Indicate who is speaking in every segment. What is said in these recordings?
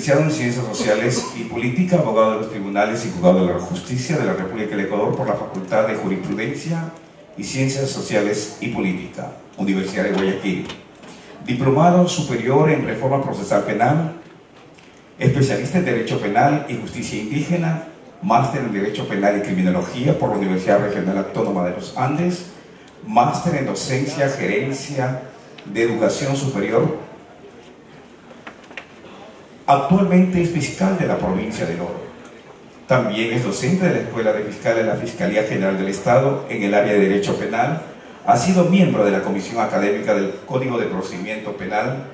Speaker 1: licenciado en Ciencias Sociales y Política, abogado de los tribunales y juzgado de la justicia de la República del Ecuador por la Facultad de Jurisprudencia y Ciencias Sociales y Política, Universidad de Guayaquil. Diplomado superior en Reforma Procesal Penal, especialista en Derecho Penal y Justicia Indígena, máster en Derecho Penal y Criminología por la Universidad Regional Autónoma de los Andes, máster en Docencia, Gerencia de Educación Superior. Actualmente es fiscal de la provincia del Oro. También es docente de la Escuela de Fiscales de la Fiscalía General del Estado en el área de Derecho Penal. Ha sido miembro de la Comisión Académica del Código de Procedimiento Penal.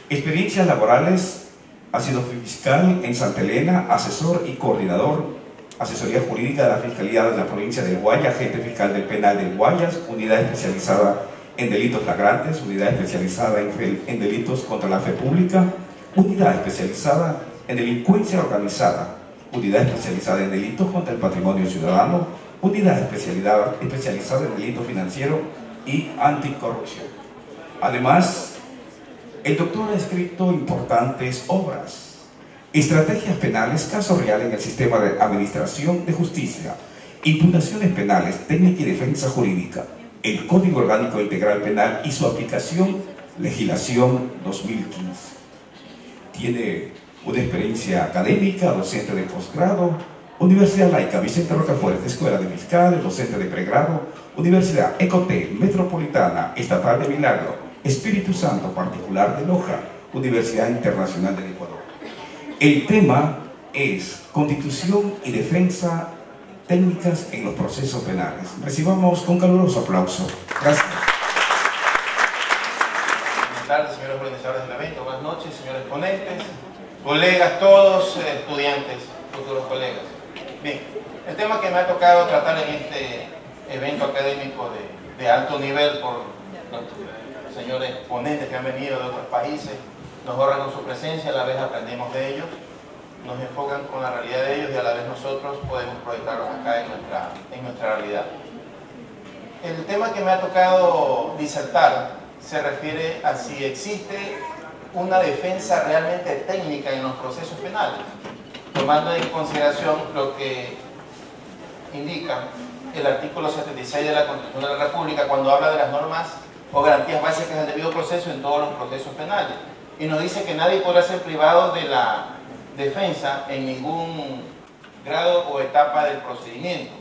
Speaker 1: Experiencias laborales: ha sido fiscal en Santa Elena, asesor y coordinador, asesoría jurídica de la Fiscalía de la provincia del Guayas, agente fiscal del Penal del Guayas, unidad especializada en delitos flagrantes, unidad especializada en delitos contra la fe pública, unidad especializada en delincuencia organizada, unidad especializada en delitos contra el patrimonio ciudadano, unidad especializada en delito financiero y anticorrupción. Además, el doctor ha escrito importantes obras: Estrategias penales, caso real en el sistema de administración de justicia, Impugnaciones penales, técnica y defensa jurídica, el Código Orgánico Integral Penal y su aplicación, legislación 2015. Tiene una experiencia académica, docente de posgrado, Universidad Laica Vicente Rocafuerte, Escuela de Fiscales, docente de pregrado, Universidad Ecotel, Metropolitana, Estatal de Milagro, Espíritu Santo Particular de Loja, Universidad Internacional del Ecuador. El tema es Constitución y Defensa Técnicas en los Procesos Penales. Recibamos con caluroso aplauso. Gracias.
Speaker 2: Buenas tardes, señores organizadores del evento. Buenas noches, señores ponentes, colegas todos, estudiantes, futuros colegas. Bien, el tema que me ha tocado tratar en este evento académico de alto nivel por los señores ponentes que han venido de otros países, nos honran con su presencia, a la vez aprendemos de ellos, nos enfocan con la realidad de ellos y a la vez nosotros podemos proyectarlos acá en nuestra realidad. El tema que me ha tocado disertar se refiere a si existe una defensa realmente técnica en los procesos penales, tomando en consideración lo que indica el artículo 76 de la Constitución de la República cuando habla de las normas o garantías básicas del debido proceso en todos los procesos penales, y nos dice que nadie podrá ser privado de la defensa en ningún grado o etapa del procedimiento,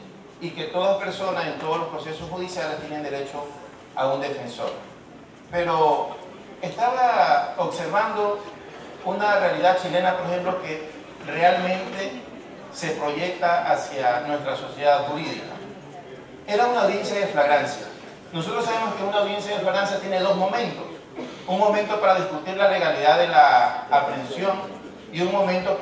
Speaker 2: y que todas personas en todos los procesos judiciales tienen derecho a un defensor. Pero estaba observando una realidad chilena, por ejemplo, que realmente se proyecta hacia nuestra sociedad jurídica. Era una audiencia de flagrancia. Nosotros sabemos que una audiencia de flagrancia tiene dos momentos: un momento para discutir la legalidad de la aprehensión y un momento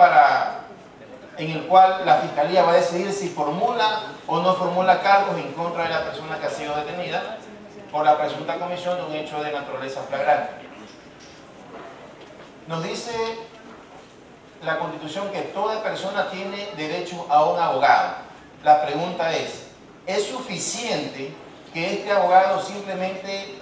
Speaker 2: en el cual la Fiscalía va a decidir si formula o no formula cargos en contra de la persona que ha sido detenida por la presunta comisión de un hecho de naturaleza flagrante. Nos dice la Constitución que toda persona tiene derecho a un abogado. La pregunta ¿es suficiente que este abogado simplemente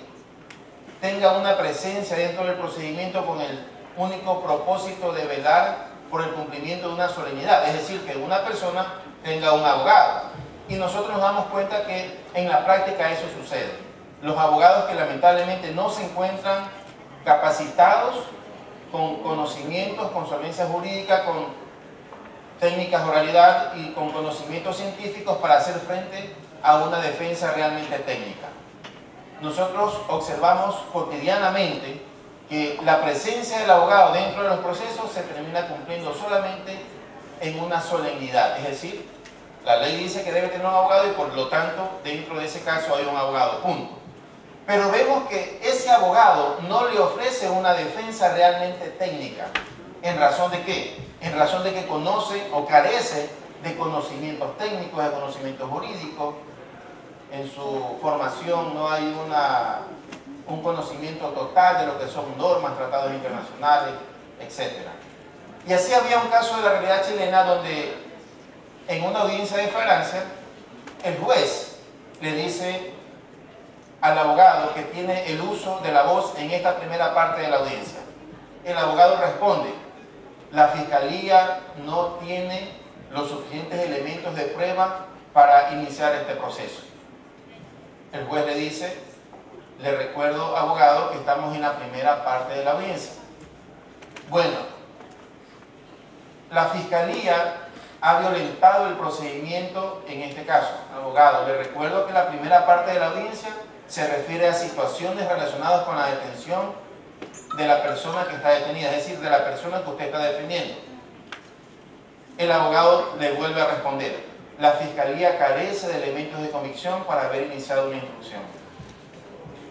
Speaker 2: tenga una presencia dentro del procedimiento con el único propósito de velar por el cumplimiento de una solemnidad? Es decir, que una persona tenga un abogado. Y nosotros nos damos cuenta que en la práctica eso sucede. Los abogados que lamentablemente no se encuentran capacitados, con conocimientos, con solvencia jurídica, con técnicas de oralidad y con conocimientos científicos para hacer frente a una defensa realmente técnica. Nosotros observamos cotidianamente que la presencia del abogado dentro de los procesos se termina cumpliendo solamente en una solemnidad, es decir, la ley dice que debe tener un abogado y por lo tanto dentro de ese caso hay un abogado, punto. Pero vemos que ese abogado no le ofrece una defensa realmente técnica. ¿En razón de qué? En razón de que conoce o carece de conocimientos técnicos, de conocimientos jurídicos. En su formación no hay un conocimiento total de lo que son normas, tratados internacionales, etc. Y así había un caso de la realidad chilena donde en una audiencia de flagrancia el juez le dice al abogado que tiene el uso de la voz en esta primera parte de la audiencia. El abogado responde: la Fiscalía no tiene los suficientes elementos de prueba para iniciar este proceso. El juez le dice, le recuerdo, abogado, que estamos en la primera parte de la audiencia. Bueno, la Fiscalía ha violentado el procedimiento en este caso. Abogado, le recuerdo que la primera parte de la audiencia se refiere a situaciones relacionadas con la detención de la persona que está detenida, es decir, de la persona que usted está defendiendo. El abogado le vuelve a responder, la Fiscalía carece de elementos de convicción para haber iniciado una instrucción.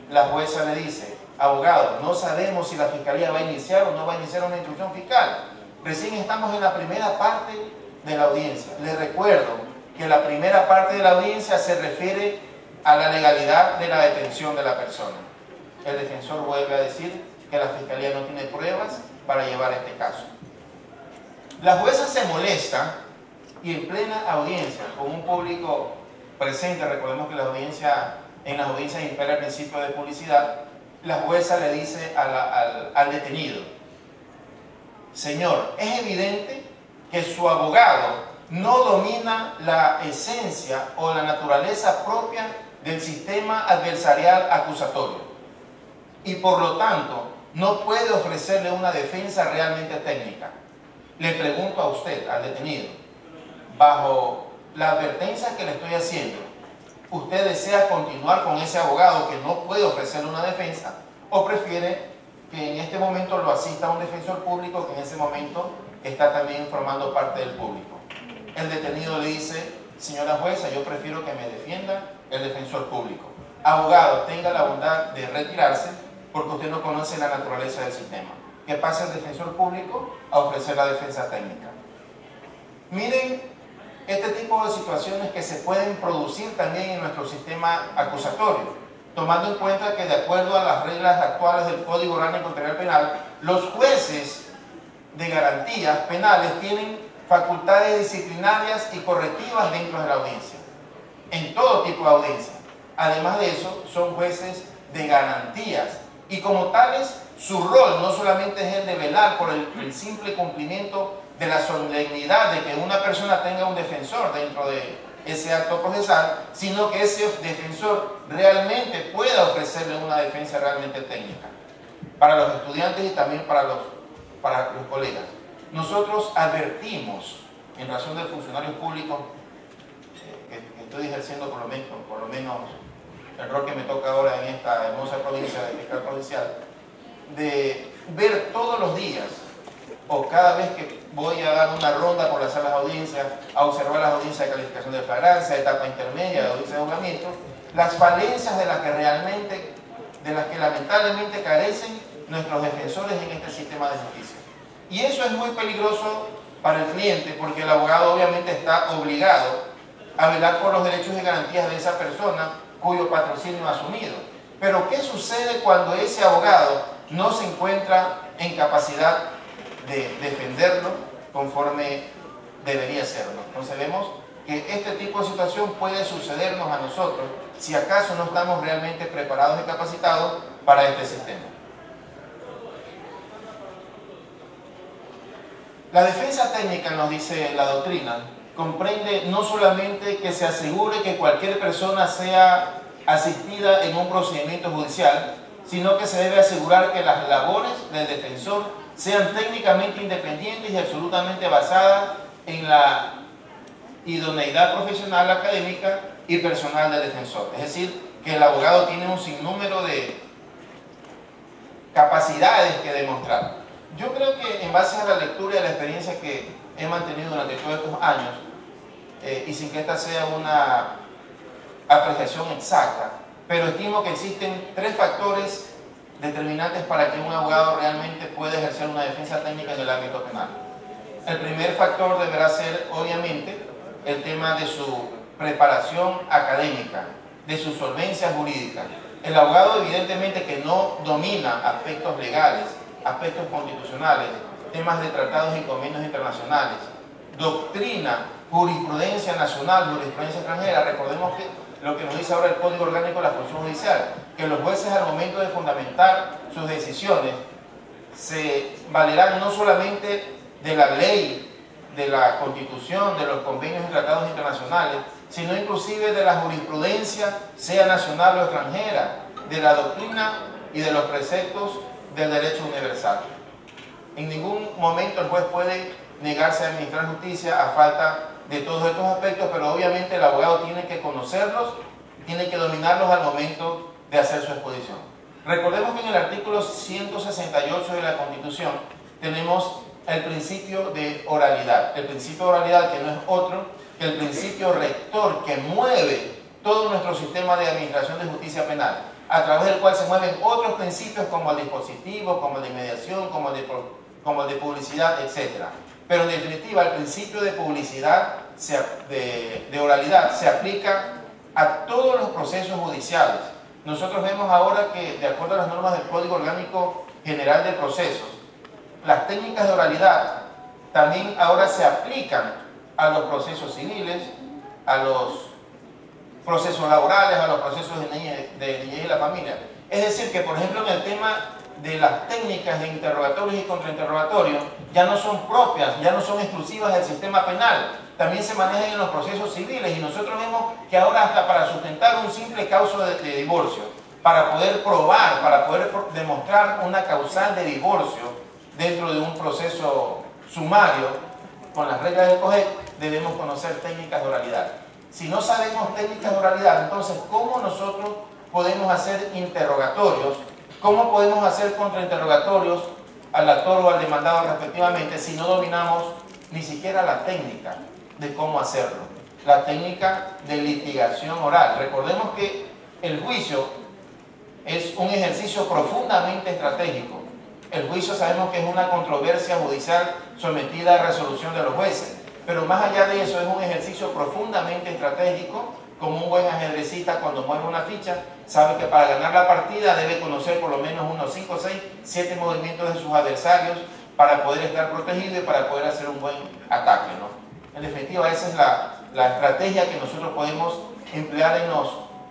Speaker 2: La jueza le dice, abogado, no sabemos si la Fiscalía va a iniciar o no va a iniciar una instrucción fiscal. Recién estamos en la primera parte de la audiencia. Le recuerdo que la primera parte de la audiencia se refiere a la legalidad de la detención de la persona. El defensor vuelve a decir que la Fiscalía no tiene pruebas para llevar este caso. La jueza se molesta y en plena audiencia, con un público presente, recordemos que en las audiencias impera el principio de publicidad, la jueza le dice al detenido, señor, es evidente que su abogado no domina la esencia o la naturaleza propia del sistema adversarial acusatorio y por lo tanto no puede ofrecerle una defensa realmente técnica. Le pregunto a usted, al detenido, bajo la advertencia que le estoy haciendo, ¿usted desea continuar con ese abogado que no puede ofrecerle una defensa o prefiere que en este momento lo asista un defensor público que en ese momento está también formando parte del público? El detenido le dice, señora jueza, yo prefiero que me defienda el defensor público. Abogado, tenga la bondad de retirarse porque usted no conoce la naturaleza del sistema. Que pase el defensor público a ofrecer la defensa técnica. Miren este tipo de situaciones que se pueden producir también en nuestro sistema acusatorio, tomando en cuenta que de acuerdo a las reglas actuales del Código Orgánico Integral Penal, los jueces de garantías penales tienen facultades disciplinarias y correctivas dentro de la audiencia, en todo tipo de audiencia. Además de eso, son jueces de garantías y como tales, su rol no solamente es el de velar por el simple cumplimiento de la solemnidad de que una persona tenga un defensor dentro de ese acto procesal, sino que ese defensor realmente pueda ofrecerle una defensa realmente técnica. Para los estudiantes y también para los colegas. Nosotros advertimos, en razón del funcionario público, que estoy ejerciendo por lo menos el rol que me toca ahora en esta hermosa provincia de fiscal provincial, de ver todos los días o cada vez que voy a dar una ronda por las salas de audiencia, a observar las audiencias de calificación de flagrancia, etapa intermedia, de audiencia de juzgamiento, las falencias de las que lamentablemente carecen nuestros defensores en este sistema de justicia. Y eso es muy peligroso para el cliente porque el abogado obviamente está obligado a velar por los derechos y garantías de esa persona cuyo patrocinio ha asumido. Pero ¿qué sucede cuando ese abogado no se encuentra en capacidad de defenderlo conforme debería serlo? Entonces vemos que este tipo de situación puede sucedernos a nosotros si acaso no estamos realmente preparados y capacitados para este sistema. La defensa técnica, nos dice la doctrina, comprende no solamente que se asegure que cualquier persona sea asistida en un procedimiento judicial, sino que se debe asegurar que las labores del defensor sean técnicamente independientes y absolutamente basadas en la idoneidad profesional, académica y personal del defensor. Es decir, que el abogado tiene un sinnúmero de capacidades que demostrar. Yo creo que en base a la lectura y a la experiencia que he mantenido durante todos estos años, y sin que esta sea una apreciación exacta, pero estimo que existen 3 factores determinantes para que un abogado realmente pueda ejercer una defensa técnica en el ámbito penal. El primer factor deberá ser, obviamente, el tema de su preparación académica, de su solvencia jurídica. El abogado evidentemente que no domina aspectos legales, aspectos constitucionales, temas de tratados y convenios internacionales, doctrina, jurisprudencia nacional, jurisprudencia extranjera. Recordemos que lo que nos dice ahora el Código Orgánico de la Función Judicial, que los jueces al momento de fundamentar sus decisiones se valerán no solamente de la ley, de la Constitución, de los convenios y tratados internacionales, sino inclusive de la jurisprudencia, sea nacional o extranjera, de la doctrina y de los preceptos del derecho universal. En ningún momento el juez puede negarse a administrar justicia a falta de todos estos aspectos, pero obviamente el abogado tiene que conocerlos, tiene que dominarlos al momento de hacer su exposición. Recordemos que en el artículo 168 de la Constitución tenemos el principio de oralidad. El principio de oralidad, que no es otro que el principio rector que mueve todo nuestro sistema de administración de justicia penal, a través del cual se mueven otros principios como el dispositivo, como el de mediación, como el de publicidad, etc. Pero en definitiva, el principio de publicidad, de oralidad, se aplica a todos los procesos judiciales. Nosotros vemos ahora que, de acuerdo a las normas del Código Orgánico General de Procesos, las técnicas de oralidad también ahora se aplican a los procesos civiles, a los procesos laborales, a los procesos de niñez y la familia. Es decir, que por ejemplo en el tema de las técnicas de interrogatorios y contrainterrogatorios ya no son propias, ya no son exclusivas del sistema penal, también se manejan en los procesos civiles, y nosotros vemos que ahora hasta para sustentar un simple causa de divorcio, para poder probar, para poder demostrar una causal de divorcio dentro de un proceso sumario con las reglas del COGEC, debemos conocer técnicas de oralidad. Si no sabemos técnicas de oralidad, entonces ¿cómo nosotros podemos hacer interrogatorios? ¿Cómo podemos hacer contrainterrogatorios al actor o al demandado respectivamente si no dominamos ni siquiera la técnica de cómo hacerlo? La técnica de litigación oral. Recordemos que el juicio es un ejercicio profundamente estratégico. El juicio sabemos que es una controversia judicial sometida a resolución de los jueces, pero más allá de eso es un ejercicio profundamente estratégico. Como un buen ajedrecista, cuando mueve una ficha, sabe que para ganar la partida debe conocer por lo menos unos 5, 6, 7 movimientos de sus adversarios para poder estar protegido y para poder hacer un buen ataque, ¿no? En definitiva, esa es la estrategia que nosotros podemos emplear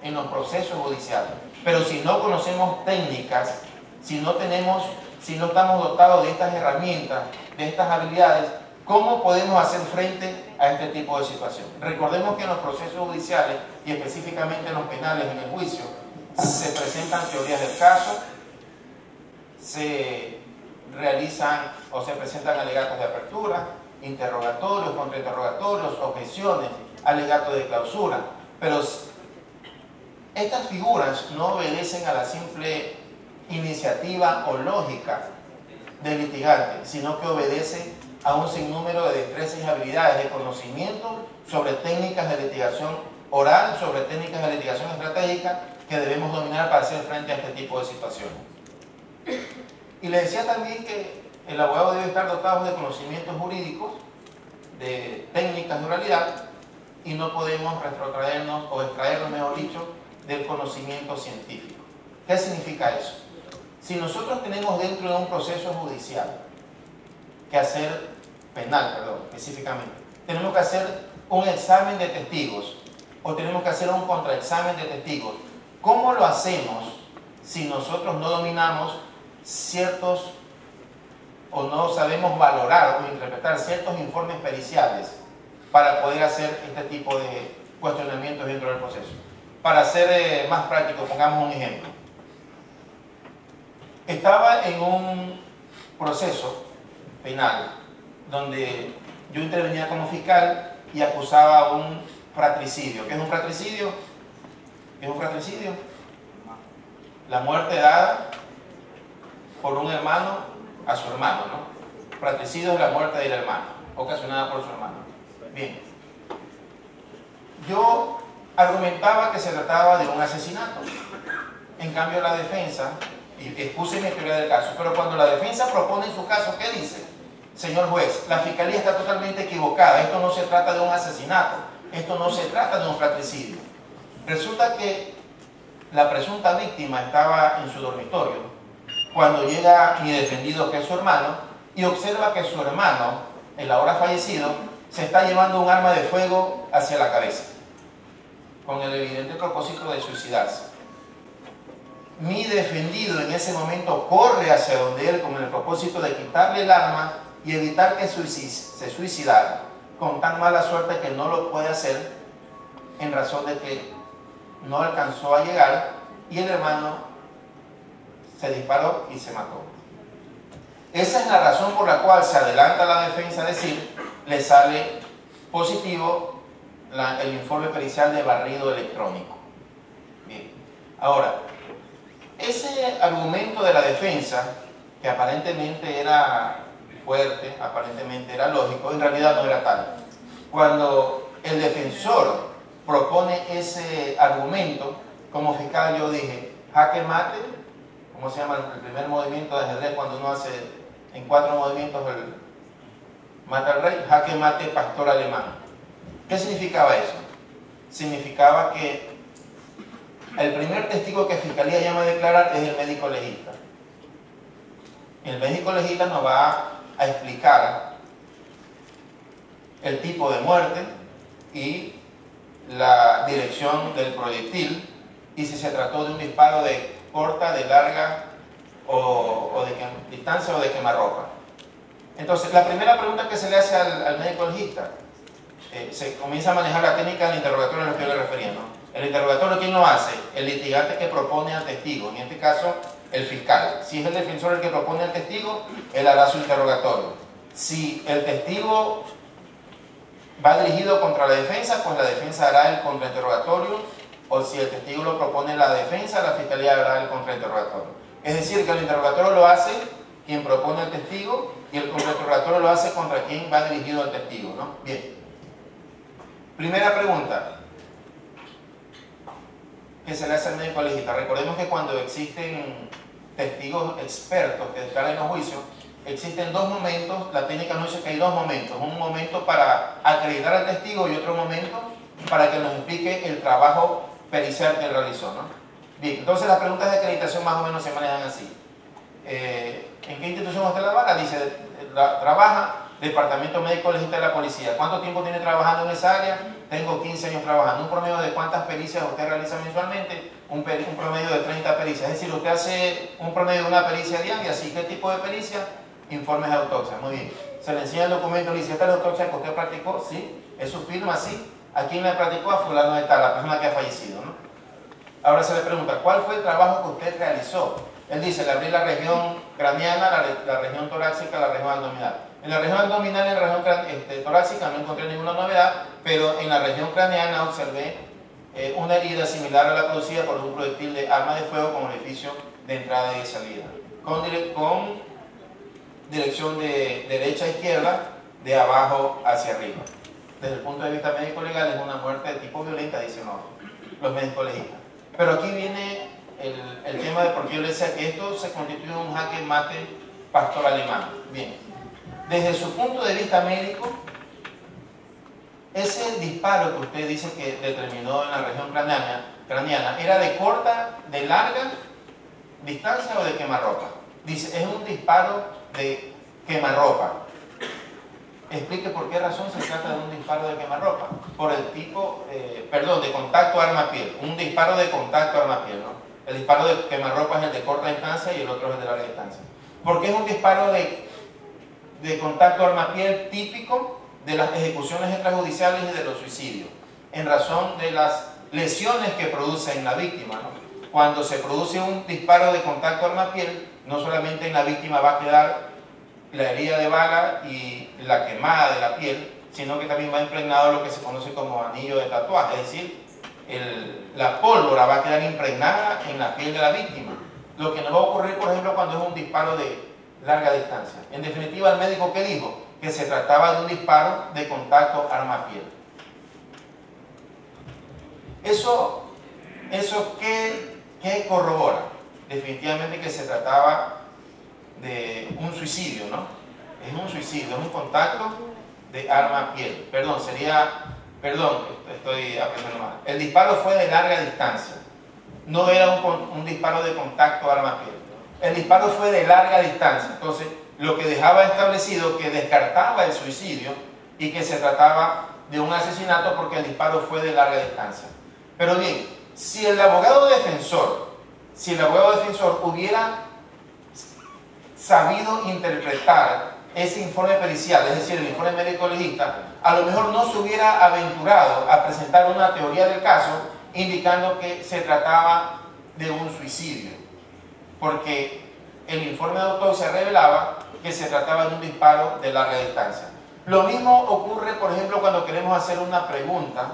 Speaker 2: en los procesos judiciales. Pero si no conocemos técnicas, si no estamos dotados de estas herramientas, de estas habilidades, ¿cómo podemos hacer frente a este tipo de situación? Recordemos que en los procesos judiciales, y específicamente en los penales, en el juicio, se presentan teorías del caso, se realizan o se presentan alegatos de apertura, interrogatorios, contrainterrogatorios, objeciones, alegatos de clausura. Pero estas figuras no obedecen a la simple iniciativa o lógica del litigante, sino que obedecen a un sinnúmero de destrezas y habilidades, de conocimiento sobre técnicas de litigación oral, sobre técnicas de litigación estratégica que debemos dominar para hacer frente a este tipo de situaciones. Y les decía también que el abogado debe estar dotado de conocimientos jurídicos, de técnicas de oralidad, y no podemos retrotraernos o extraernos, mejor dicho, del conocimiento científico. ¿Qué significa eso? Si nosotros tenemos dentro de un proceso judicial que hacer, específicamente, tenemos que hacer un examen de testigos o tenemos que hacer un contraexamen de testigos, ¿cómo lo hacemos si nosotros no dominamos ciertos o no sabemos valorar o interpretar ciertos informes periciales para poder hacer este tipo de cuestionamientos dentro del proceso? Para ser más práctico, pongamos un ejemplo. Estaba en un proceso penal donde yo intervenía como fiscal y acusaba un fratricidio. ¿Qué es un fratricidio? ¿Qué es un fratricidio? La muerte dada por un hermano a su hermano, ¿no? Fratricidio es la muerte del hermano, ocasionada por su hermano. Bien. Yo argumentaba que se trataba de un asesinato. En cambio, la defensa, y expuse mi teoría del caso, pero cuando la defensa propone en su caso, ¿qué dice? Señor juez, la fiscalía está totalmente equivocada. Esto no se trata de un asesinato. Esto no se trata de un fratricidio. Resulta que la presunta víctima estaba en su dormitorio cuando llega mi defendido, que es su hermano, y observa que su hermano, el ahora fallecido, se está llevando un arma de fuego hacia la cabeza, con el evidente propósito de suicidarse. Mi defendido en ese momento corre hacia donde él con el propósito de quitarle el arma y evitar que se suicidara, con tan mala suerte que no lo puede hacer en razón de que no alcanzó a llegar y el hermano se disparó y se mató. Esa es la razón por la cual se adelanta la defensa a decir, le sale positivo el informe pericial de barrido electrónico. Bien, ahora, ese argumento de la defensa, que aparentemente era fuerte, aparentemente era lógico, en realidad no era tal. Cuando el defensor propone ese argumento, como fiscal yo dije, jaque mate, ¿cómo se llama el primer movimiento de ajedrez cuando uno hace en 4 movimientos el mata al rey? Jaque mate, pastor alemán. ¿Qué significaba eso? Significaba que el primer testigo que Fiscalía llama a declarar es el médico legista. El médico legista nos va a explicar el tipo de muerte y la dirección del proyectil y si se trató de un disparo de corta, de larga o de distancia o de quemarropa. Entonces, la primera pregunta que se le hace al médico legista, se comienza a manejar la técnica del interrogatorio a lo que yo le refería, ¿no? El interrogatorio, ¿quién lo hace? El litigante que propone al testigo, en este caso, el fiscal. Si es el defensor el que propone al testigo, él hará su interrogatorio. Si el testigo va dirigido contra la defensa, pues la defensa hará el contrainterrogatorio, o si el testigo lo propone la defensa, la fiscalía hará el contrainterrogatorio. Es decir, que el interrogatorio lo hace quien propone al testigo y el contrainterrogatorio lo hace contra quien va dirigido al testigo, ¿no? Bien. Primera pregunta que se le hace al médico legista. Recordemos que cuando existen testigos expertos que declaran los juicios, existen 2 momentos. La técnica nos dice que hay 2 momentos. Un momento para acreditar al testigo y otro momento para que nos explique el trabajo pericial que él realizó, ¿no? Bien, entonces las preguntas de acreditación más o menos se manejan así. ¿En qué institución usted trabaja? Dice, trabaja Departamento Médico Legista de la Policía. ¿Cuánto tiempo tiene trabajando en esa área? Tengo 15 años trabajando. ¿Un promedio de cuántas pericias usted realiza mensualmente? Un promedio de 30 pericias. Es decir, usted hace un promedio de una pericia diaria. ¿Sí? ¿Qué tipo de pericia? Informes de autopsia. Muy bien. Se le enseña el documento, le dice, ¿esta es la autopsia que usted practicó? Sí. ¿Es su firma? Sí. ¿A quién le practicó? A fulano de tal, la persona que ha fallecido, ¿no? Ahora se le pregunta, ¿cuál fue el trabajo que usted realizó? Él dice, le abrí la región craneana, la región torácica, la región abdominal. En la región abdominal y en la región torácica no encontré ninguna novedad, pero en la región craneana observé una herida similar a la producida por un proyectil de arma de fuego con orificio de entrada y de salida, con dirección de derecha a izquierda, de abajo hacia arriba. Desde el punto de vista médico-legal es una muerte de tipo violenta, dicen los médicos legistas. Pero aquí viene el tema de por qué yo le decía que esto se constituye un jaque mate pastor alemán. Bien, desde su punto de vista médico, ese disparo que usted dice que determinó en la región craneana, ¿era de corta, de larga distancia o de quemarropa? Dice, es un disparo de quemarropa. Explique por qué razón se trata de un disparo de quemarropa. Por el tipo, de contacto arma-piel. Un disparo de contacto arma-piel, ¿no? El disparo de quemarropa es el de corta distancia y el otro es el de larga distancia. ¿Por qué es un disparo de contacto arma-piel típico de las ejecuciones extrajudiciales y de los suicidios? En razón de las lesiones que produce en la víctima, ¿no? Cuando se produce un disparo de contacto arma-piel, no solamente en la víctima va a quedar la herida de bala y la quemada de la piel, sino que también va impregnado lo que se conoce como anillo de tatuaje, es decir, la pólvora va a quedar impregnada en la piel de la víctima, lo que no va a ocurrir, por ejemplo, cuando es un disparo de larga distancia. En definitiva, el médico que dijo que se trataba de un disparo de contacto arma-piel. ¿Eso qué corrobora? Definitivamente que se trataba de un suicidio, ¿no? Es un suicidio, es un contacto de arma-piel. Estoy aprendiendo mal. El disparo fue de larga distancia, no era un disparo de contacto arma-piel. El disparo fue de larga distancia, entonces lo que dejaba establecido que descartaba el suicidio y que se trataba de un asesinato porque el disparo fue de larga distancia. Pero bien, si el abogado defensor hubiera sabido interpretar ese informe pericial, es decir, el informe médico legista, a lo mejor no se hubiera aventurado a presentar una teoría del caso indicando que se trataba de un suicidio, porque el informe de autopsia revelaba que se trataba de un disparo de larga distancia. Lo mismo ocurre, por ejemplo, cuando queremos hacer una pregunta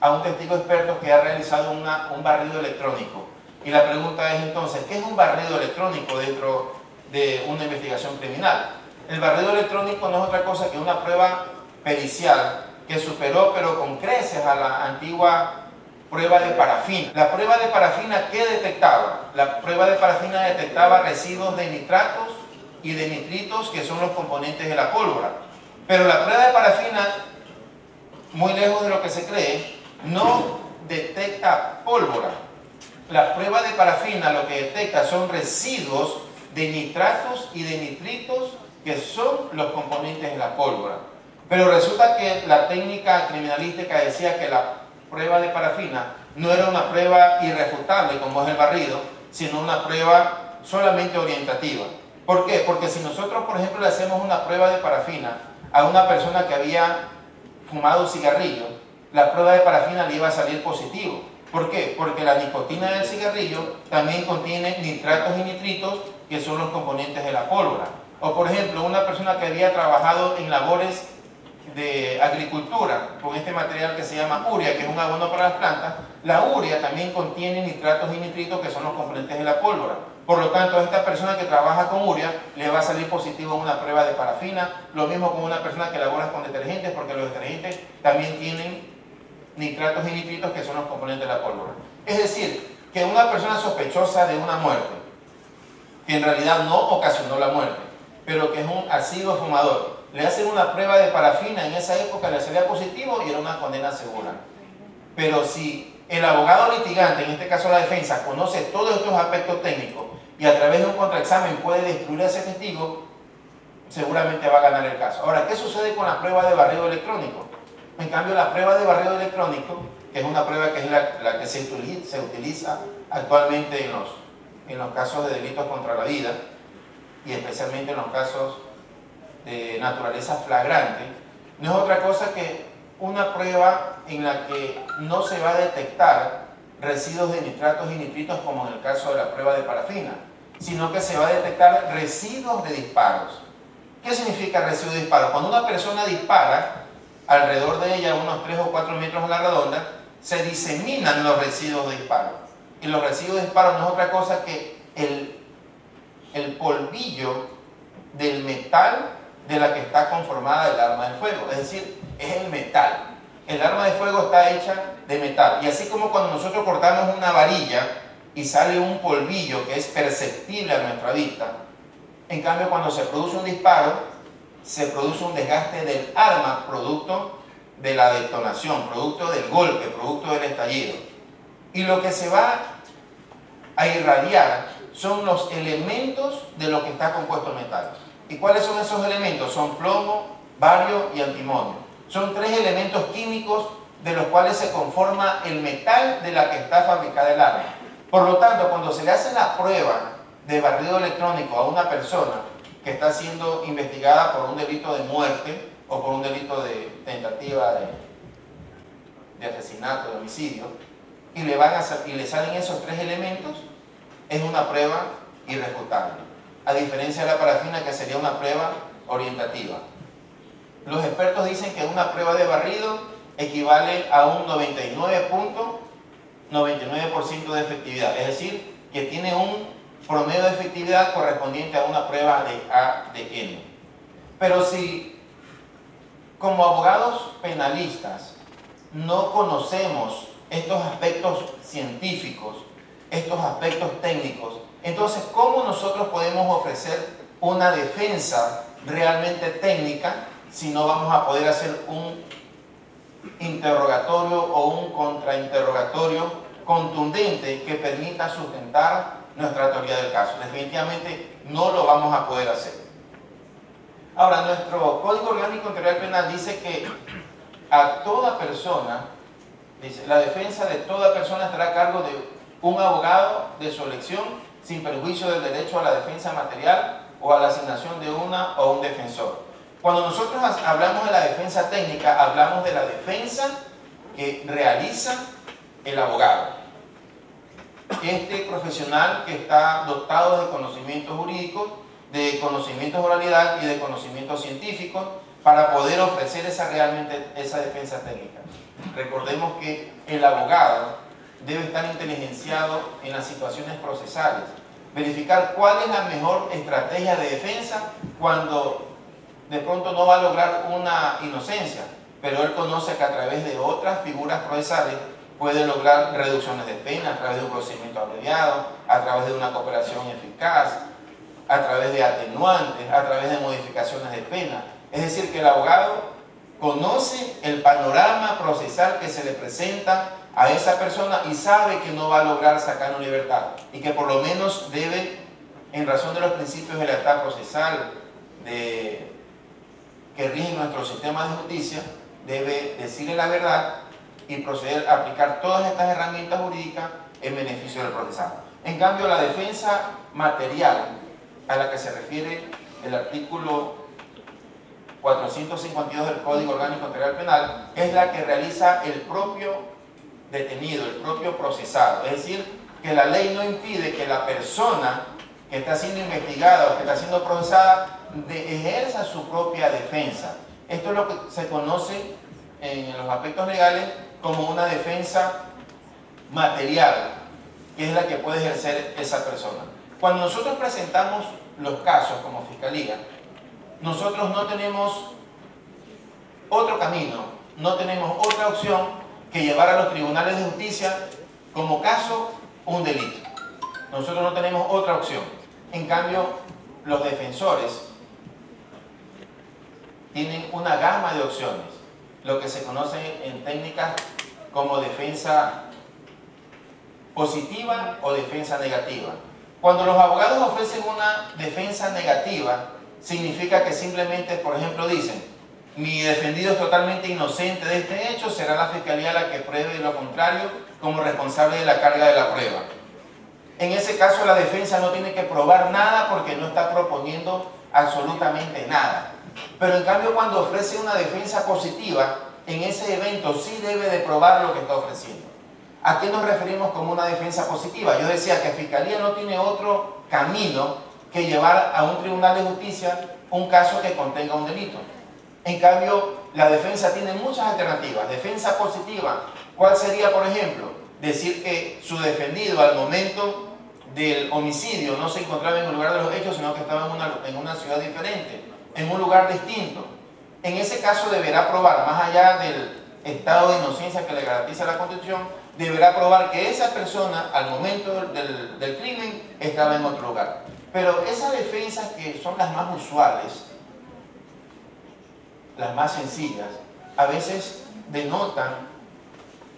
Speaker 2: a un testigo experto que ha realizado un barrido electrónico. Y la pregunta es entonces, ¿qué es un barrido electrónico dentro de una investigación criminal? El barrido electrónico no es otra cosa que una prueba pericial que superó, pero con creces, a la antigua prueba de parafina. La prueba de parafina, ¿qué detectaba? La prueba de parafina detectaba residuos de nitratos y de nitritos, que son los componentes de la pólvora. Pero la prueba de parafina, muy lejos de lo que se cree, no detecta pólvora. La prueba de parafina lo que detecta son residuos de nitratos y de nitritos, que son los componentes de la pólvora. Pero resulta que la técnica criminalística decía que la prueba de parafina no era una prueba irrefutable como es el barrido, sino una prueba solamente orientativa. ¿Por qué? Porque si nosotros, por ejemplo, le hacemos una prueba de parafina a una persona que había fumado cigarrillo, la prueba de parafina le iba a salir positivo. ¿Por qué? Porque la nicotina del cigarrillo también contiene nitratos y nitritos, que son los componentes de la pólvora. O por ejemplo, una persona que había trabajado en labores de agricultura con este material que se llama urea, que es un abono para las plantas, la urea también contiene nitratos y nitritos, que son los componentes de la pólvora. Por lo tanto, a esta persona que trabaja con urea le va a salir positivo en una prueba de parafina, lo mismo con una persona que labora con detergentes, porque los detergentes también tienen nitratos y nitritos, que son los componentes de la pólvora. Es decir, que una persona sospechosa de una muerte, que en realidad no ocasionó la muerte, pero que es un asiduo fumador, le hacen una prueba de parafina, en esa época le salía positivo y era una condena segura. Pero si el abogado litigante, en este caso la defensa, conoce todos estos aspectos técnicos y a través de un contraexamen puede destruir a ese testigo, seguramente va a ganar el caso. Ahora, ¿qué sucede con la prueba de barrido electrónico? En cambio, la prueba de barrido electrónico, que es una prueba que es la que se utiliza actualmente en los casos de delitos contra la vida, y especialmente en los casos de naturaleza flagrante, no es otra cosa que una prueba en la que no se va a detectar residuos de nitratos y nitritos como en el caso de la prueba de parafina, sino que se va a detectar residuos de disparos. ¿Qué significa residuo de disparo? Cuando una persona dispara, alrededor de ella, unos 3 o 4 metros a la redonda, se diseminan los residuos de disparo. Y los residuos de disparo no es otra cosa que el polvillo del metal de la que está conformada el arma de fuego. Es decir, es el metal. El arma de fuego está hecha de metal. Y así como cuando nosotros cortamos una varilla y sale un polvillo que es perceptible a nuestra vista, en cambio cuando se produce un disparo, se produce un desgaste del arma producto de la detonación, producto del golpe, producto del estallido. Y lo que se va a irradiar son los elementos de lo que está compuesto el metal. ¿Y cuáles son esos elementos? Son plomo, bario y antimonio. Son 3 elementos químicos de los cuales se conforma el metal de la que está fabricada el arma. Por lo tanto, cuando se le hace la prueba de barrido electrónico a una persona que está siendo investigada por un delito de muerte o por un delito de tentativa de asesinato, de homicidio, y le salen esos 3 elementos, es una prueba irrefutable. A diferencia de la parafina, que sería una prueba orientativa. Los expertos dicen que una prueba de barrido equivale a un 99.99% de efectividad, es decir, que tiene un promedio de efectividad correspondiente a una prueba de ADN. Pero si como abogados penalistas no conocemos estos aspectos científicos, estos aspectos técnicos, entonces, ¿cómo nosotros podemos ofrecer una defensa realmente técnica si no vamos a poder hacer un interrogatorio o un contrainterrogatorio contundente que permita sustentar nuestra teoría del caso? Definitivamente no lo vamos a poder hacer. Ahora, nuestro Código Orgánico Integral Penal dice que a toda persona, dice, la defensa de toda persona estará a cargo de un abogado de su elección, sin perjuicio del derecho a la defensa material o a la asignación de una o un defensor. Cuando nosotros hablamos de la defensa técnica, hablamos de la defensa que realiza el abogado. Este profesional que está dotado de conocimientos jurídicos, de conocimientos de oralidad y de conocimientos científicos para poder ofrecer realmente esa defensa técnica. Recordemos que el abogado debe estar inteligenciado en las situaciones procesales, verificar cuál es la mejor estrategia de defensa cuando de pronto no va a lograr una inocencia, pero él conoce que a través de otras figuras procesales puede lograr reducciones de pena a través de un procedimiento abreviado, a través de una cooperación eficaz, a través de atenuantes, a través de modificaciones de pena. Es decir, que el abogado conoce el panorama procesal que se le presenta a esa persona y sabe que no va a lograr sacar una libertad y que por lo menos debe, en razón de los principios de la lealtad procesal que rigen nuestro sistema de justicia, debe decirle la verdad y proceder a aplicar todas estas herramientas jurídicas en beneficio del procesado. En cambio, la defensa material a la que se refiere el artículo 452 del Código Orgánico Integral Penal es la que realiza el propio detenido, el propio procesado. Es decir, que la ley no impide que la persona que está siendo investigada o que está siendo procesada ejerza su propia defensa. Esto es lo que se conoce en los aspectos legales como una defensa material, que es la que puede ejercer esa persona. Cuando nosotros presentamos los casos como Fiscalía, nosotros no tenemos otro camino, no tenemos otra opción que llevar a los tribunales de justicia como caso un delito. Nosotros no tenemos otra opción. En cambio, los defensores tienen una gama de opciones, lo que se conoce en técnicas como defensa positiva o defensa negativa. Cuando los abogados ofrecen una defensa negativa, significa que simplemente, por ejemplo, dicen: mi defendido es totalmente inocente de este hecho, será la Fiscalía la que pruebe lo contrario como responsable de la carga de la prueba. En ese caso, la defensa no tiene que probar nada porque no está proponiendo absolutamente nada. Pero en cambio, cuando ofrece una defensa positiva, en ese evento sí debe de probar lo que está ofreciendo. ¿A qué nos referimos como una defensa positiva? Yo decía que Fiscalía no tiene otro camino que llevar a un tribunal de justicia un caso que contenga un delito. En cambio, la defensa tiene muchas alternativas. Defensa positiva, ¿cuál sería, por ejemplo? Decir que su defendido al momento del homicidio no se encontraba en el lugar de los hechos, sino que estaba en una ciudad diferente, en un lugar distinto. En ese caso deberá probar, más allá del estado de inocencia que le garantiza la Constitución, deberá probar que esa persona al momento del crimen estaba en otro lugar. Pero esas defensas que son las más usuales, las más sencillas, a veces denotan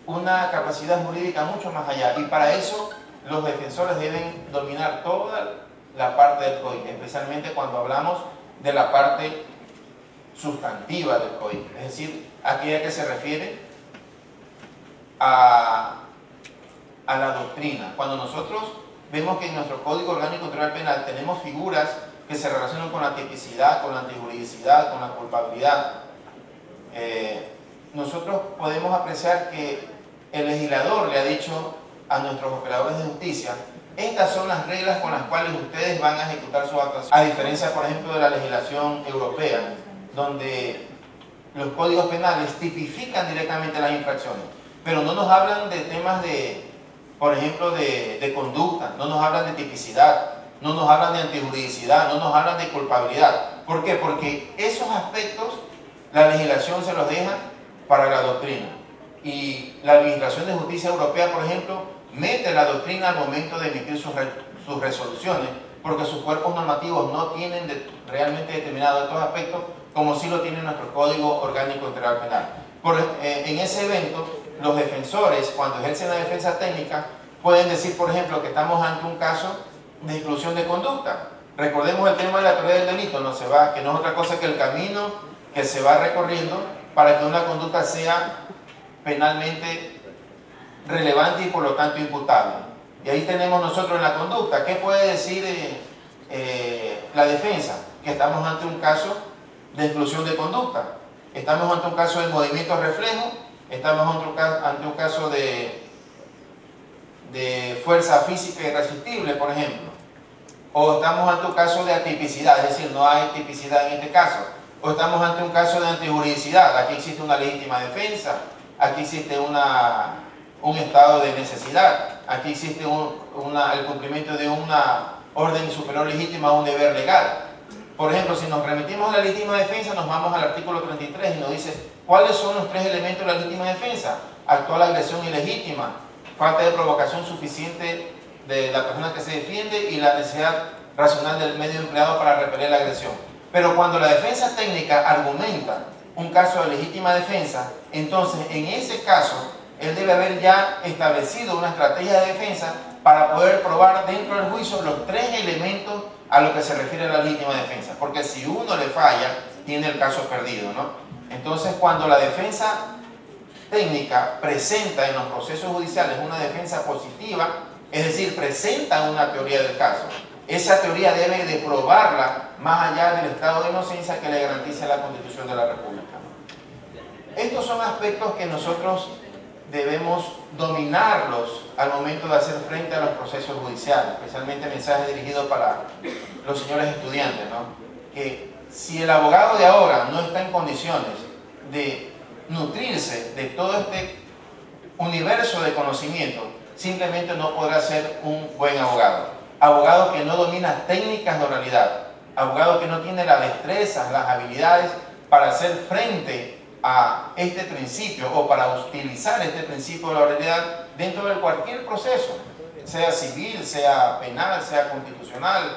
Speaker 2: una capacidad jurídica mucho más allá, y para eso los defensores deben dominar toda la parte del código, especialmente cuando hablamos de la parte sustantiva del código, es decir, aquella que se refiere a la doctrina. Cuando nosotros vemos que en nuestro Código Orgánico Integral Penal tenemos figuras que se relacionan con la tipicidad, con la antijuridicidad, con la culpabilidad, nosotros podemos apreciar que el legislador le ha dicho a nuestros operadores de justicia: estas son las reglas con las cuales ustedes van a ejecutar su actuación. A diferencia, por ejemplo, de la legislación europea, donde los códigos penales tipifican directamente las infracciones, pero no nos hablan de temas de, por ejemplo, de conducta, no nos hablan de tipicidad, no nos hablan de antijuridicidad, no nos hablan de culpabilidad. ¿Por qué? Porque esos aspectos la legislación se los deja para la doctrina. Y la Administración de Justicia Europea, por ejemplo, mete la doctrina al momento de emitir sus resoluciones, porque sus cuerpos normativos no tienen realmente determinados estos aspectos, como sí lo tiene nuestro Código Orgánico Integral Penal. En ese evento, los defensores, cuando ejercen la defensa técnica, pueden decir, por ejemplo, que estamos ante un caso de exclusión de conducta. Recordemos el tema de la teoría del delito, que no es otra cosa que el camino que se va recorriendo para que una conducta sea penalmente relevante y por lo tanto imputable. Y ahí tenemos nosotros en la conducta. ¿Qué puede decir la defensa, que estamos ante un caso de exclusión de conducta, estamos ante un caso de movimiento reflejo, estamos ante un caso de fuerza física irresistible, por ejemplo, o estamos ante un caso de atipicidad, es decir, no hay tipicidad en este caso, o estamos ante un caso de antijuridicidad, aquí existe una legítima defensa, aquí existe un estado de necesidad, aquí existe el cumplimiento de una orden superior legítima a un deber legal. Por ejemplo, si nos remitimos a la legítima defensa, nos vamos al artículo 33 y nos dice cuáles son los tres elementos de la legítima defensa: actual agresión ilegítima, falta de provocación suficiente de la persona que se defiende y la necesidad racional del medio empleado para repeler la agresión. Pero cuando la defensa técnica argumenta un caso de legítima defensa, entonces en ese caso él debe haber ya establecido una estrategia de defensa para poder probar dentro del juicio los tres elementos a lo que se refiere a la legítima defensa, porque si uno le falla, tiene el caso perdido, ¿no? Entonces, cuando la defensa técnica presenta en los procesos judiciales una defensa positiva, es decir, presenta una teoría del caso, esa teoría debe de probarla más allá del estado de inocencia que le garantiza la Constitución de la República. Estos son aspectos que nosotros debemos dominarlos al momento de hacer frente a los procesos judiciales, especialmente mensajes dirigidos para los señores estudiantes, ¿no? Que si el abogado de ahora no está en condiciones de nutrirse de todo este universo de conocimiento, simplemente no podrá ser un buen abogado. Abogado que no domina técnicas de oralidad, abogado que no tiene las destrezas, las habilidades para hacer frente a este principio o para utilizar este principio de la oralidad dentro de cualquier proceso, sea civil, sea penal, sea constitucional.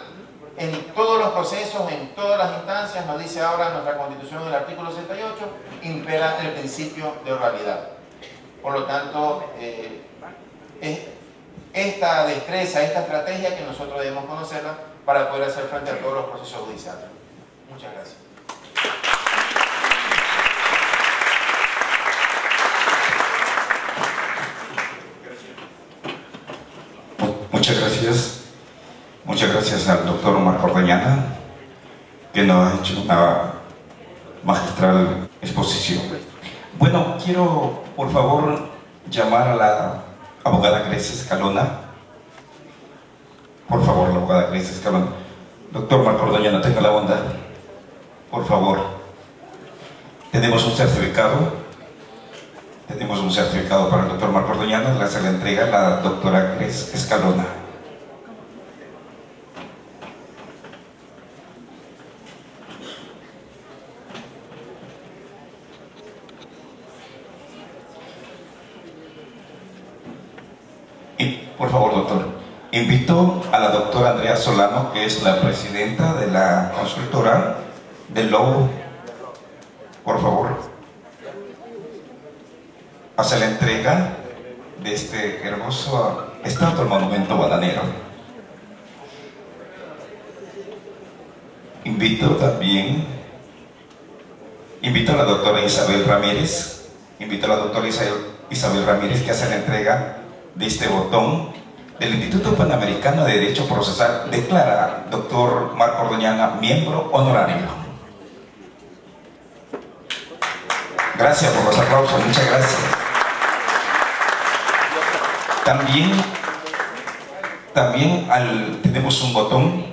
Speaker 2: En todos los procesos, en todas las instancias, nos dice ahora nuestra Constitución en el artículo 68, impera el principio de oralidad. Por lo tanto, esta destreza, esta estrategia que nosotros debemos conocerla para poder hacer frente a todos los procesos judiciales. Muchas gracias.
Speaker 1: Muchas gracias al doctor Marco Ordoñana, que nos ha hecho una magistral exposición. Bueno, quiero por favor llamar a la abogada Grecia Escalona. Por favor, la abogada Grecia Escalona. Doctor Marco Ordoñana, tenga la bondad. Por favor. Tenemos un certificado. Tenemos un certificado para el doctor Marco Ordoñana. Se le entrega a la doctora Grecia Escalona. Por favor, doctor. Invito a la doctora Andrea Solano, que es la presidenta de la consultora del Lobo. Por favor, hace la entrega de este hermoso estatua del monumento bananero. Invito a la doctora Isabel Ramírez. Invito a la doctora Isabel Ramírez, que hace la entrega de este botón del Instituto Panamericano de Derecho Procesal. Declara doctor Marco Ordoñana miembro honorario. Gracias por los aplausos, muchas gracias. También tenemos un botón.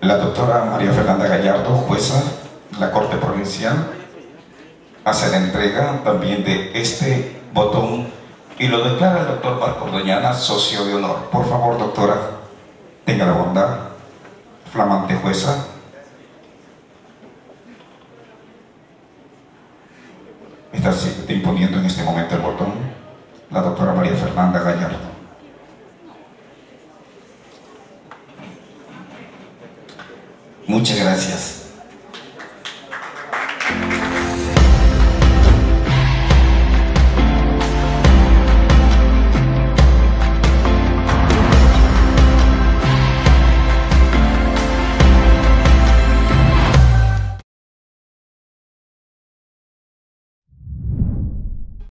Speaker 1: La doctora María Fernanda Gallardo, jueza de la Corte Provincial, hace la entrega también de este botón y lo declara el doctor Marco Ordoñana socio de honor. Por favor, doctora, tenga la bondad, flamante jueza. Está imponiendo en este momento el botón la doctora María Fernanda Gallardo. Muchas gracias.